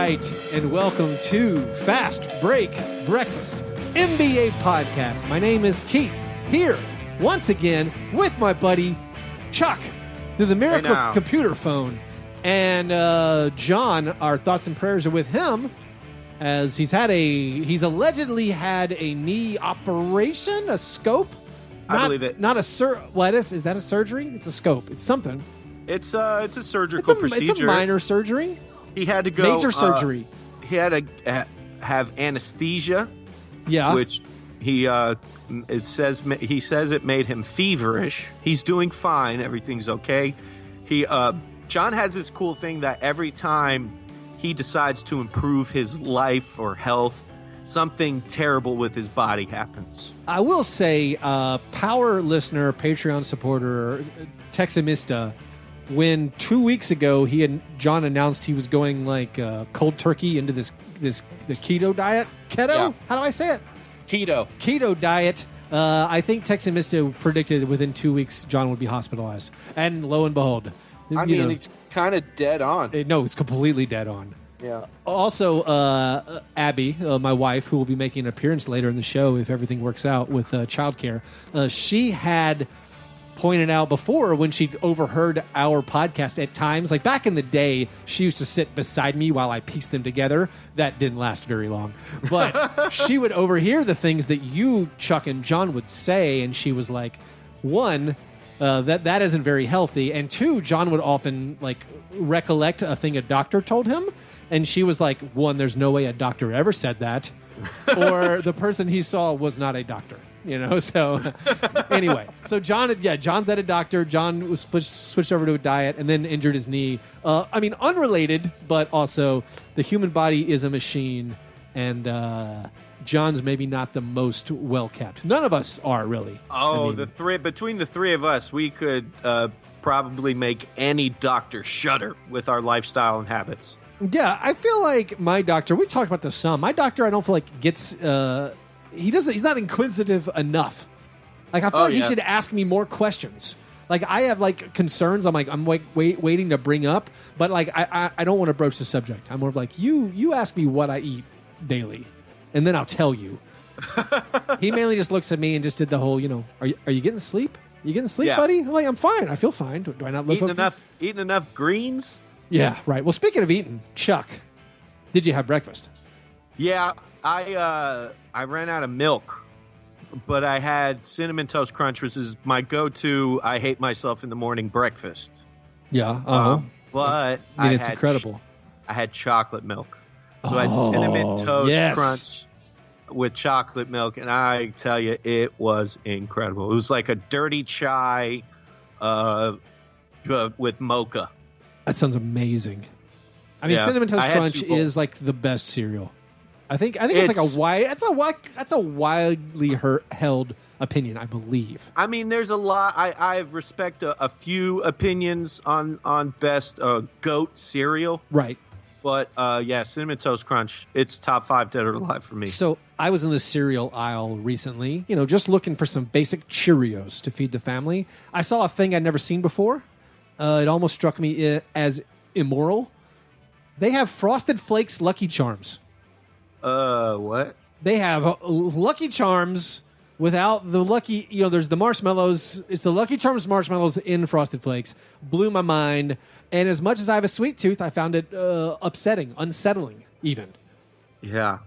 right, and welcome to Fast Break Breakfast, NBA podcast. My name is Keith, here once again with my buddy Chuck, through the miracle of computer phone. And John, our thoughts and prayers are with him, as he's allegedly had a knee operation, a scope. I believe it. Not a what is that a surgery? It's a scope. It's something. It's a surgical procedure. It's a minor surgery. He had to go major surgery. He had to have anesthesia. Yeah, which he says it made him feverish. He's doing fine. Everything's okay. John has this cool thing that every time he decides to improve his life or health, something terrible with his body happens. I will say, power listener, Patreon supporter, Texamista, when 2 weeks ago John announced he was going like cold turkey into the keto diet. Keto? Yeah. How do I say it? Keto diet. I think Texamista predicted within 2 weeks John would be hospitalized. And lo and behold. It's kind of dead on. No, it's completely dead on. Yeah. Also, Abby, my wife, who will be making an appearance later in the show if everything works out with childcare, she had pointed out before when she overheard our podcast at times, like back in the day, she used to sit beside me while I pieced them together. That didn't last very long. But she would overhear the things that you, Chuck, and John would say, and she was like, one, that isn't very healthy, and two, John would often like recollect a thing a doctor told him, and she was like, one, there's no way a doctor ever said that, or the person he saw was not a doctor, so anyway, so John's at a doctor. John was switched over to a diet and then injured his knee. Unrelated, but also the human body is a machine, and John's maybe not the most well kept. None of us are really. Between the three of us, we could probably make any doctor shudder with our lifestyle and habits. Yeah, I feel like my doctor, we've talked about this some. My doctor, I don't feel like gets he's not inquisitive enough. Like I feel like he should ask me more questions. Like I have like concerns I'm waiting to bring up, but like I don't want to broach the subject. I'm more of like you ask me what I eat daily, and then I'll tell you. He mainly just looks at me and just did the whole, are you getting sleep? You getting sleep, buddy? I'm like, I'm fine. I feel fine. Do I not look eating enough greens? Yeah, right. Well, speaking of eating, Chuck, did you have breakfast? Yeah, I ran out of milk, but I had Cinnamon Toast Crunch, which is my go-to. I hate myself in the morning breakfast. Yeah, but it's incredible. I had chocolate milk, so I had Cinnamon Toast Crunch with chocolate milk, and I tell you, it was incredible. It was like a dirty chai with mocha. That sounds amazing. Cinnamon Toast Crunch is like the best cereal. I think it's like that's a widely held opinion, I believe. There's a lot. I respect a few opinions on best goat cereal. Right. But Cinnamon Toast Crunch, it's top 5 dead or alive for me. So I was in the cereal aisle recently, just looking for some basic Cheerios to feed the family. I saw a thing I'd never seen before. It almost struck me as immoral. They have Frosted Flakes Lucky Charms. What? They have Lucky Charms without the Lucky, there's the marshmallows. It's the Lucky Charms marshmallows in Frosted Flakes. Blew my mind. And as much as I have a sweet tooth, I found it unsettling even. Yeah,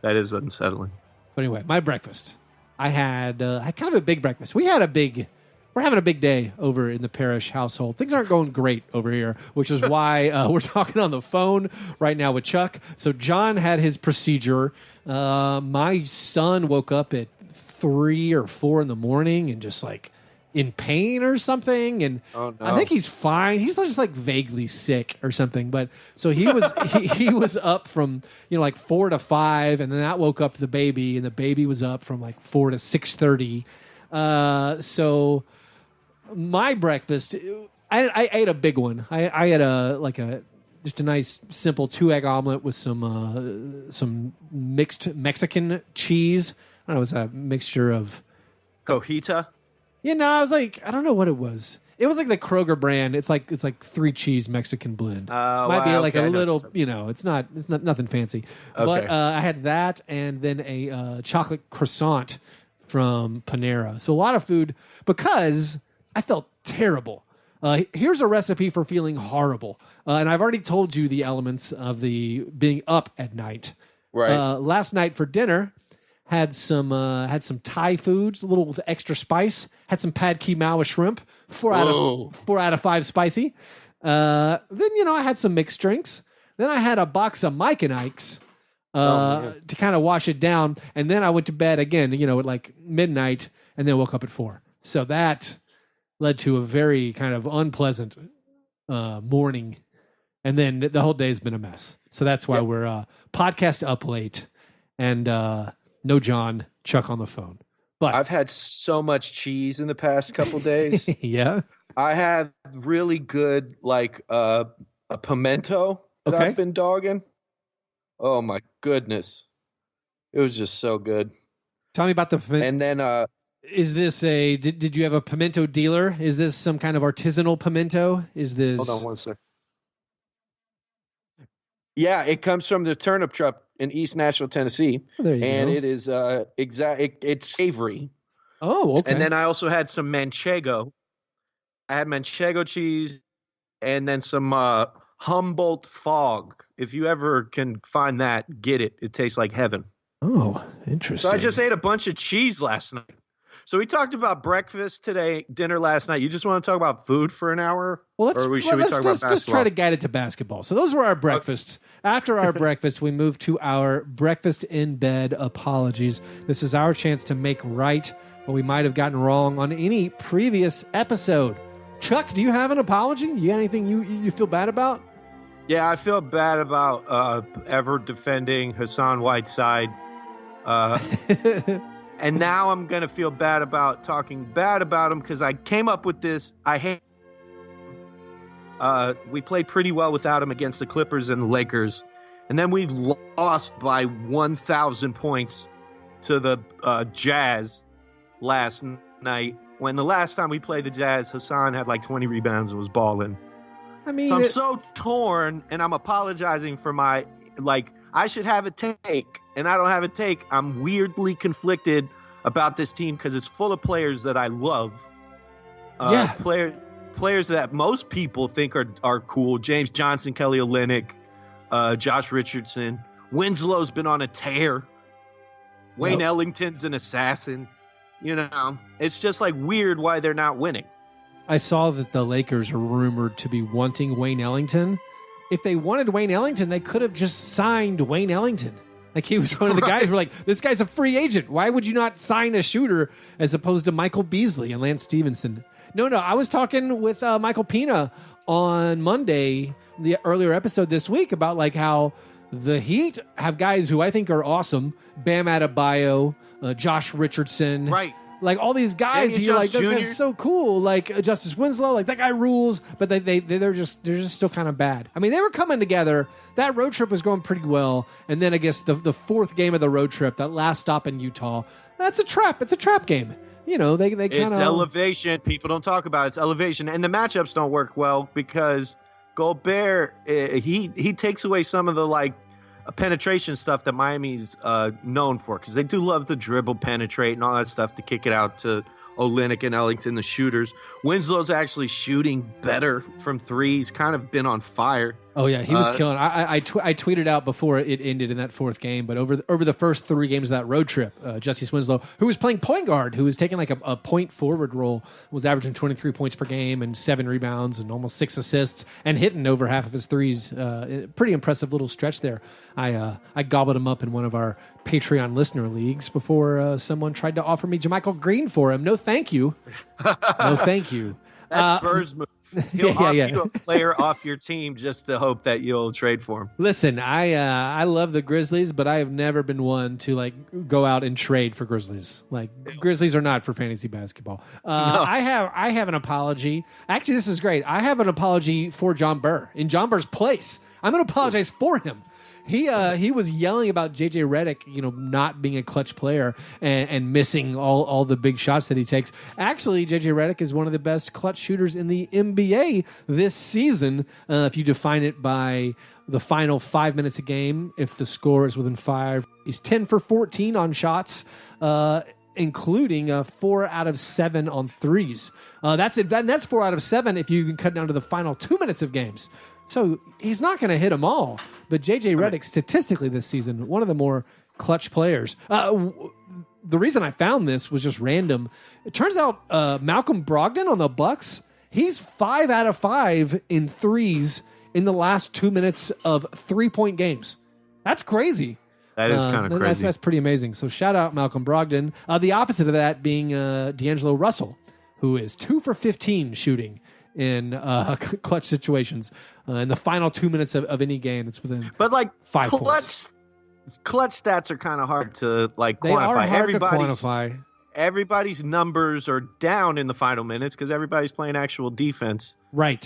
that is unsettling. But anyway, my breakfast. I had kind of a big breakfast. We're having a big day over in the parish household. Things aren't going great over here, which is why we're talking on the phone right now with Chuck. So John had his procedure. My son woke up at 3 or 4 in the morning and just like in pain or something. And I think he's fine. He's just like vaguely sick or something. But so he was he was up from like 4 to 5, and then that woke up the baby, and the baby was up from like 4 to 6:30. So my breakfast, I ate a big one. I had just a nice simple 2-egg omelet with some mixed Mexican cheese. I don't know, it was a mixture of cojita. I was like, I don't know what it was. It was like the Kroger brand. It's like 3-cheese Mexican blend. Might be like a little, it's not nothing fancy. Okay. But I had that and then a chocolate croissant from Panera. So a lot of food because I felt terrible. Here's a recipe for feeling horrible. And I've already told you the elements of the being up at night. Right. Last night for dinner, had some Thai foods, a little with extra spice. Had some pad ki mao with shrimp, 4 out of 5 spicy. Then I had some mixed drinks. Then I had a box of Mike and Ike's to kind of wash it down. And then I went to bed again, at like midnight, and then woke up at 4. So that led to a very kind of unpleasant morning. And then the whole day's been a mess. So that's why we're podcast up late and no John, Chuck on the phone. But I've had so much cheese in the past couple days. Yeah. I had really good a pimento that I've been dogging. Oh my goodness. It was just so good. Tell me about the pimento. And then is this did you have a pimento dealer? Is this some kind of artisanal pimento? Is this Hold on one second. Yeah, it comes from the turnip truck in East Nashville, Tennessee. There you go. It is it's savory. Oh, okay. And then I also had some manchego. I had manchego cheese and then some Humboldt fog. If you ever can find that, get it. It tastes like heaven. Oh, interesting. So I just ate a bunch of cheese last night. So we talked about breakfast today, dinner last night. You just want to talk about food for an hour? Well, let's just try to guide it to basketball. So those were our breakfasts. After our breakfast, we moved to our breakfast in bed apologies. This is our chance to make right what we might have gotten wrong on any previous episode. Chuck, do you have an apology? You got anything you feel bad about? Yeah, I feel bad about ever defending Hassan Whiteside. And now I'm going to feel bad about talking bad about him because I came up with this. I hate we played pretty well without him against the Clippers and the Lakers. And then we lost by 1,000 points to the Jazz last night. When the last time we played the Jazz, Hassan had like 20 rebounds and was balling. I mean, so I'm so torn, and I'm apologizing for my, I should have a take, and I don't have a take. I'm weirdly conflicted about this team because it's full of players that I love. Players that most people think are cool. James Johnson, Kelly Olynyk, Josh Richardson. Winslow's been on a tear. Wayne Ellington's an assassin. It's just weird why they're not winning. I saw that the Lakers are rumored to be wanting Wayne Ellington. If they wanted Wayne Ellington, they could have just signed Wayne Ellington. He was one of the guys who were like, this guy's a free agent. Why would you not sign a shooter as opposed to Michael Beasley and Lance Stevenson? No, I was talking with Michael Pina on Monday, the earlier episode this week, about how the Heat have guys who I think are awesome. Bam Adebayo, Josh Richardson. Right. All these guys, you're like, this guy's so cool. Justice Winslow, that guy rules. But they're just still kind of bad. I mean, they were coming together. That road trip was going pretty well. And then I guess the fourth game of the road trip, that last stop in Utah, that's a trap. It's a trap game. They kind of. It's elevation. People don't talk about it. It's elevation, and the matchups don't work well because Gobert he takes away some of the penetration stuff that Miami's known for, because they do love to dribble, penetrate, and all that stuff to kick it out to Olynyk and Ellington, the shooters. Winslow's actually shooting better from three. He's kind of been on fire. Oh yeah, he was killing. I tweeted out before it ended in that fourth game, but over the first 3 games of that road trip, Justice Winslow, who was playing point guard, who was taking a point forward role, was averaging 23 points per game and 7 rebounds and almost 6 assists and hitting over half of his threes. Pretty impressive little stretch there. I gobbled him up in one of our Patreon listener leagues before someone tried to offer me JaMychal Green for him. No, thank you. No, thank you. That's Burr's move. He'll offer you a player off your team just to hope that you'll trade for him. Listen, I love the Grizzlies, but I have never been one to go out and trade for Grizzlies. Grizzlies are not for fantasy basketball. No. I have an apology. Actually, this is great. I have an apology for John Burr in John Burr's place. I'm going to apologize for him He was yelling about JJ Redick, not being a clutch player and missing all the big shots that he takes. Actually, JJ Redick is one of the best clutch shooters in the NBA this season. If you define it by the final 5 minutes a game, if the score is within 5, he's 10 for 14 on shots, including 4 out of 7 on threes. That's it. That's 4 out of 7 if you can cut down to the final 2 minutes of games. So he's not going to hit them all. But JJ Redick, statistically this season, one of the more clutch players. The reason I found this was just random. It turns out Malcolm Brogdon on the Bucks, he's 5 out of 5 in threes in the last 2 minutes of 3-point games. That's crazy. That is kind of crazy. That's pretty amazing. So shout out Malcolm Brogdon. The opposite of that being D'Angelo Russell, who is 2 for 15 shooting in clutch situations in the final 2 minutes of any game. It's within 5 points. Clutch stats are kind of hard to quantify. They are hard to quantify. Everybody's numbers are down in the final minutes because everybody's playing actual defense. Right.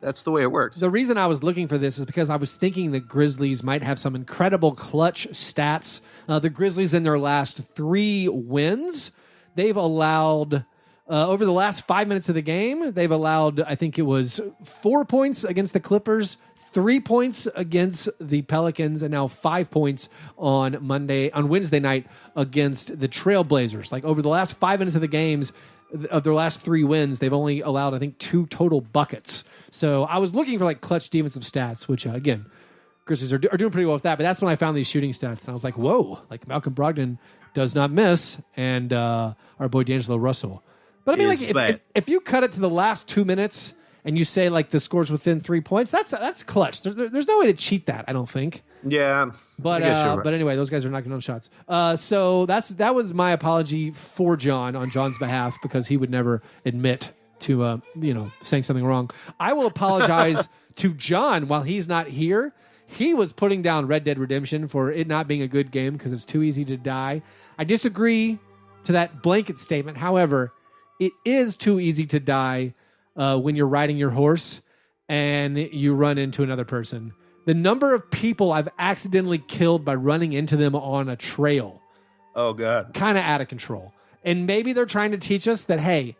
That's the way it works. The reason I was looking for this is because I was thinking the Grizzlies might have some incredible clutch stats. The Grizzlies, in their last 3 wins, they've allowed, over the last 5 minutes of the game, they've allowed, I think it was 4 points against the Clippers, 3 points against the Pelicans, and now 5 points on Wednesday night against the Trailblazers. Over the last 5 minutes of the games, of their last 3 wins, they've only allowed, I think, 2 total buckets. So I was looking for clutch defensive stats, which again, Grizzlies are doing pretty well with that. But that's when I found these shooting stats, and I was like, "Whoa!" Malcolm Brogdon does not miss, and our boy D'Angelo Russell. But I mean, if you cut it to the last 2 minutes and you say the score's within 3 points, that's clutch. There's no way to cheat that. I don't think. Yeah, but right. But anyway, those guys are knocking on shots. So that was my apology for John on John's behalf, because he would never admit to saying something wrong. I will apologize to John while he's not here. He was putting down Red Dead Redemption for it not being a good game because it's too easy to die. I disagree to that blanket statement. However, it is too easy to die when you're riding your horse and you run into another person. The number of people I've accidentally killed by running into them on a trail. Oh, God. Kind of out of control. And maybe they're trying to teach us that, hey,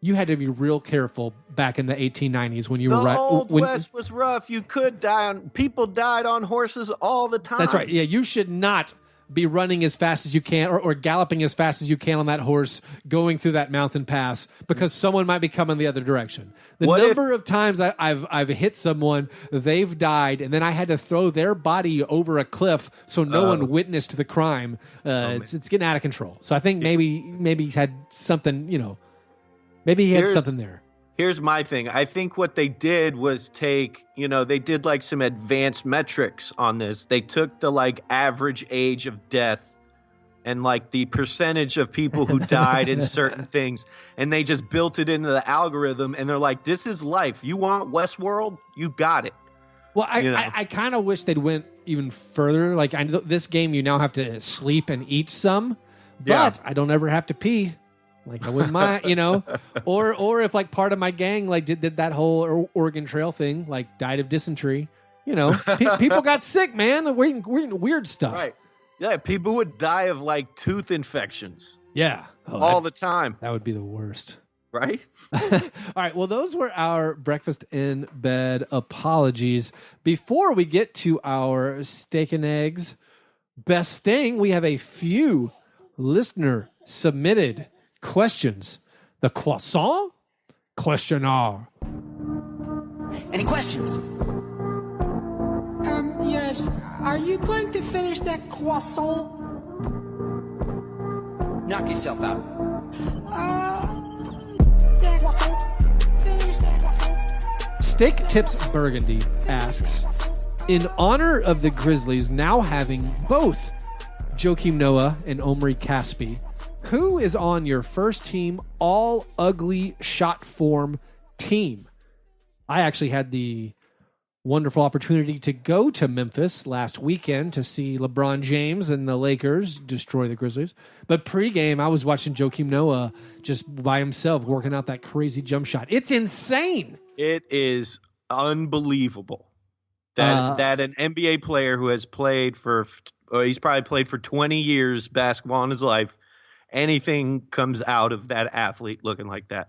you had to be real careful back in the 1890s when you were right. The Old West was rough. You could die on. People died on horses all the time. That's right. Yeah, you should not be running as fast as you can or galloping as fast as you can on that horse going through that mountain pass, because someone might be coming the other direction. The number of times I've hit someone, they've died, and then I had to throw their body over a cliff so no one witnessed the crime. It's getting out of control. So I think maybe he's had something, maybe he had something there. Here's my thing. I think what they did was they did some advanced metrics on this. They took the average age of death and the percentage of people who died in certain things, and they just built it into the algorithm, and they're like, this is life. You want Westworld? You got it. Well, I kind of wish they'd went even further. I know this game you now have to sleep and eat some, but I don't ever have to pee. I wouldn't mind, or if part of my gang did that whole Oregon Trail thing, died of dysentery, people got sick, man. We're eating weird stuff. Right. Yeah. People would die of tooth infections. Yeah. All the time. That would be the worst. Right. All right. Well, those were our breakfast in bed apologies. Before we get to our steak and eggs best thing, we have a few listener submitted questions. The croissant questionnaire. Any questions? Yes. Are you going to finish that croissant? Knock yourself out. That croissant. Finish that croissant. Steak Tips Burgundy asks, in honor of the Grizzlies now having both Joakim Noah and Omri Caspi, who is on your first team all ugly shot form team? I actually had the wonderful opportunity to go to Memphis last weekend to see LeBron James and the Lakers destroy the Grizzlies. But pregame, I was watching Joakim Noah just by himself working out that crazy jump shot. It's insane. It is unbelievable. that an NBA player who has played he's probably played for 20 years basketball in his life, anything comes out of that athlete looking like that.